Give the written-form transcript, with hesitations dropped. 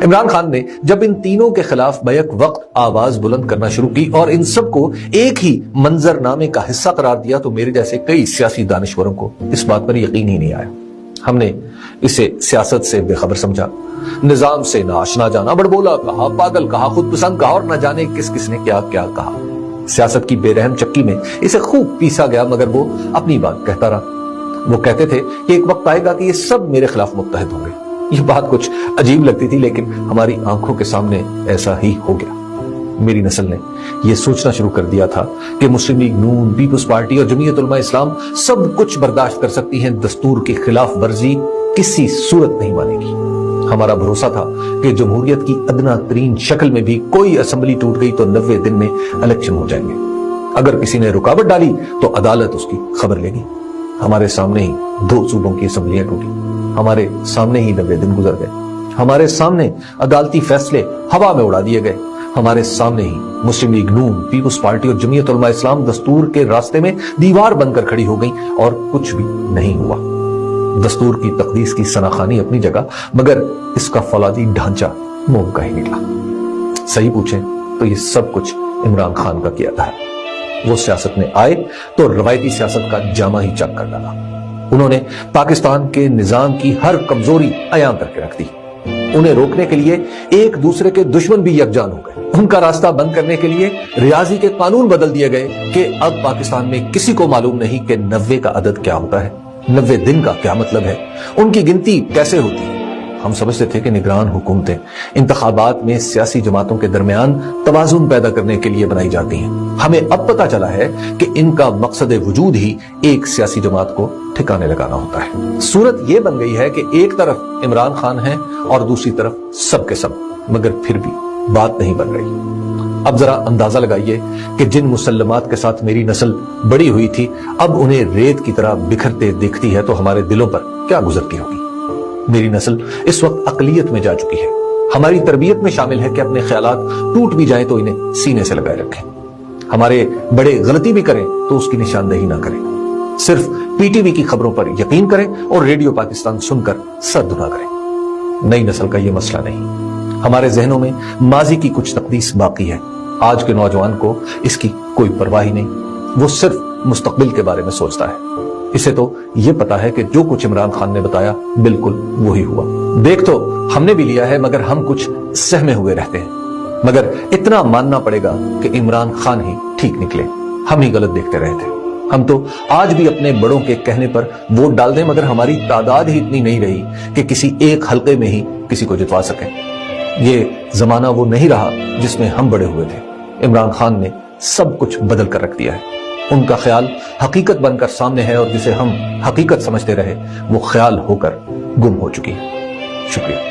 عمران خان نے جب ان تینوں کے خلاف بیک وقت آواز بلند کرنا شروع کی اور ان سب کو ایک ہی منظر نامے کا حصہ قرار دیا تو میرے جیسے کئی سیاسی دانشوروں کو اس بات پر یقین ہی نہیں آیا۔ ہم نے اسے سیاست سے بے خبر سمجھا، نظام سے ناشنا جانا، بڑبولا کہا، پاگل کہا، خود پسند کہا اور نہ جانے کس کس نے کیا کیا کہا۔ سیاست کی بے رحم چکی میں اسے خوب پیسا گیا، مگر وہ اپنی بات کہتا رہا۔ وہ کہتے تھے کہ ایک وقت آئے گا کہ یہ سب میرے خلاف متحد ہوں گے۔ یہ بات کچھ عجیب لگتی تھی، لیکن ہماری آنکھوں کے سامنے ایسا ہی ہو گیا۔ میری نسل نے یہ سوچنا شروع کر دیا تھا کہ مسلم لیگ نون، پیپلز پارٹی اور جمعیت علماء اسلام سب کچھ برداشت کر سکتی ہیں، دستور کی خلاف ورزی کسی صورت نہیں مانے گی۔ ہمارا بھروسہ تھا کہ جمہوریت کی ادنا ترین شکل میں بھی کوئی اسمبلی ٹوٹ گئی تو 90 دن میں الیکشن ہو جائیں گے۔ اگر کسی نے رکاوٹ ڈالی تو عدالت اس کی خبر لے گی۔ ہمارے سامنے ہی 2 صوبوں کی اسمبلیاں ٹوٹی، ہمارے سامنے ہی 90 دن گزر گئے، ہمارے سامنے عدالتی فیصلے ہوا میں اڑا دیے گئے، ہمارے سامنے ہی مسلم لیگ نون، پیپلز پارٹی اور جمعیت علماء اسلام دستور کے راستے میں دیوار بن کر کھڑی ہو گئیں اور کچھ بھی نہیں ہوا۔ دستور کی تقدیس کی ثناخوانی اپنی جگہ، مگر اس کا فولادی ڈھانچہ موم کا ہی نکلا۔ صحیح پوچھیں تو یہ سب کچھ عمران خان کا کیا تھا۔ وہ سیاست میں آئے تو روایتی سیاست کا جامہ ہی چاک کر ڈالا۔ انہوں نے پاکستان کے نظام کی ہر کمزوری عیاں کر کے رکھ دی۔ انہیں روکنے کے لیے ایک دوسرے کے دشمن بھی یکجان ہو گئے۔ ان کا راستہ بند کرنے کے لیے ریاضی کے قانون بدل دیے گئے کہ اب پاکستان میں کسی کو معلوم نہیں کہ 90 کا عدد کیا ہوتا ہے، 90 دن کا کیا مطلب ہے، ان کی گنتی کیسے ہوتی ہے۔ ہم سمجھتے تھے کہ نگران حکومتیں انتخابات میں سیاسی جماعتوں کے درمیان توازن پیدا کرنے کے لیے بنائی جاتی ہیں۔ ہمیں اب پتہ چلا ہے کہ ان کا مقصد وجود ہی ایک سیاسی جماعت کو ٹھکانے لگانا ہوتا ہے۔ صورت یہ بن گئی ہے کہ ایک طرف عمران خان ہے اور دوسری طرف سب کے سب، مگر پھر بھی بات نہیں بن رہی۔ اب ذرا اندازہ لگائیے کہ جن مسلمات کے ساتھ میری نسل بڑی ہوئی تھی اب انہیں ریت کی طرح بکھرتے دیکھتی ہے تو ہمارے دلوں پر کیا گزرتی ہوگی۔ میری نسل اس وقت اقلیت میں جا چکی ہے۔ ہماری تربیت میں شامل ہے کہ اپنے خیالات ٹوٹ بھی جائیں تو انہیں سینے سے لگائے رکھیں، ہمارے بڑے غلطی بھی کریں تو اس کی نشاندہی نہ کریں، صرف پی ٹی وی کی خبروں پر یقین کریں اور ریڈیو پاکستان سن کر سر دھنا کریں۔ نئی نسل کا یہ مسئلہ نہیں۔ ہمارے ذہنوں میں ماضی کی کچھ تقدیس باقی ہے۔ آج کے نوجوان کو اس کی کوئی پرواہ ہی نہیں، وہ صرف مستقبل کے بارے میں سوچتا ہے۔ اسے تو یہ پتا ہے کہ جو کچھ عمران خان نے بتایا بالکل وہی ہوا۔ دیکھ تو ہم نے بھی لیا ہے مگر ہم کچھ سہمے ہوئے رہتے ہیں۔ مگر اتنا ماننا پڑے گا کہ عمران خان ہی ٹھیک نکلے، ہم ہی غلط دیکھتے رہے تھے۔ ہم تو آج بھی اپنے بڑوں کے کہنے پر ووٹ ڈال دیں مگر ہماری تعداد ہی اتنی نہیں رہی کہ کسی ایک حلقے میں ہی کسی کو جتوا سکیں۔ یہ زمانہ وہ نہیں رہا جس میں ہم بڑے ہوئے تھے۔ عمران خان نے سب کچھ بدل کر رکھ دیا ہے۔ ان کا خیال حقیقت بن کر سامنے ہے اور جسے ہم حقیقت سمجھتے رہے وہ خیال ہو کر گم ہو چکی ہے۔ شکریہ۔